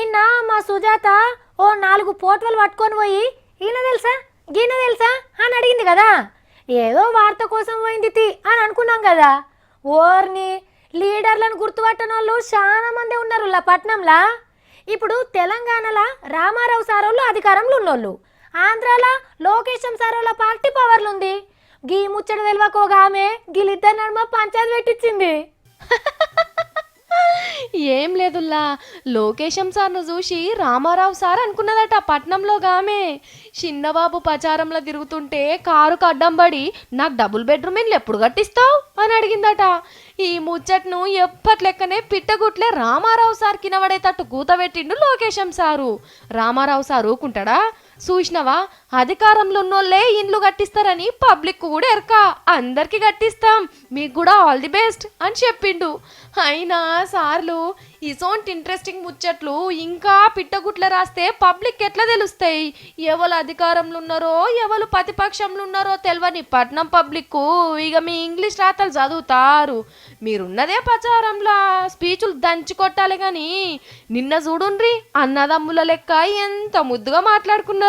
నిన్న మా సుజాత ఓ 4 పోటలు పట్టుకొని పోయి ఈయన తెలుసా గీన తెలుసా అని అడిగింది కదా. ఏదో వార్త కోసం పోయింది అని అనుకున్నాం కదా. ఓర్ని లీడర్లను గుర్తుపట్టని వాళ్ళు చాలా మంది ఉన్నారు పట్నంలా. ఇప్పుడు తెలంగాణలో రామారావు సారోళ్ళు అధికారంలో ఉన్నోళ్ళు, ఆంధ్రాలో లోకేశం సారోళ్ళ పార్టీ పవర్లు ఉంది. గీ ముచ్చట తెలివకోగా ఆమె గీలిద్దరి నడుమ పంచాయతీ పెట్టించింది. ఏం లేదుల్లా, లోకేశం సార్ను చూసి రామారావు సార్ అనుకున్నదట పట్నంలో గామె. చిన్నబాబు ప్రచారంలో తిరుగుతుంటే కారుకు అడ్డం పడి నాకు డబుల్ బెడ్రూమ్ ఇల్లు ఎప్పుడు కట్టిస్తావు అని అడిగిందట. ఈ ముచ్చట్ను ఎప్పట్లెక్కనే పిట్టగుట్లే రామారావు సార్ కినవడేటట్టు కూతబెట్టిండు లోకేశం సారు. రామారావు సార్ ఊకుంటాడా? చూసినవా, అధికారంలో ఉన్నోళ్ళే ఇండ్లు కట్టిస్తారని పబ్లిక్ కూడా ఎరక, అందరికి కట్టిస్తాం, మీకు కూడా ఆల్ ది బెస్ట్ అని చెప్పిండు. అయినా సార్లు ఇసోంటి ఇంట్రెస్టింగ్ ముచ్చట్లు ఇంకా పిట్టగుట్ల రాస్తే పబ్లిక్ ఎట్లా తెలుస్తాయి? ఎవరు అధికారంలో ఉన్నారో ఎవరు ప్రతిపక్షంలో ఉన్నారో తెలియని పట్నం పబ్లిక్ ఇక మీ ఇంగ్లీష్ రాతలు చదువుతారు. మీరున్నదే ప్రచారంలా స్పీచులు దంచి కొట్టాలి. కానీ నిన్న చూడుండ్రి, అన్నదమ్ముల లెక్క ఎంత ముద్దుగా మాట్లాడుకున్నారు.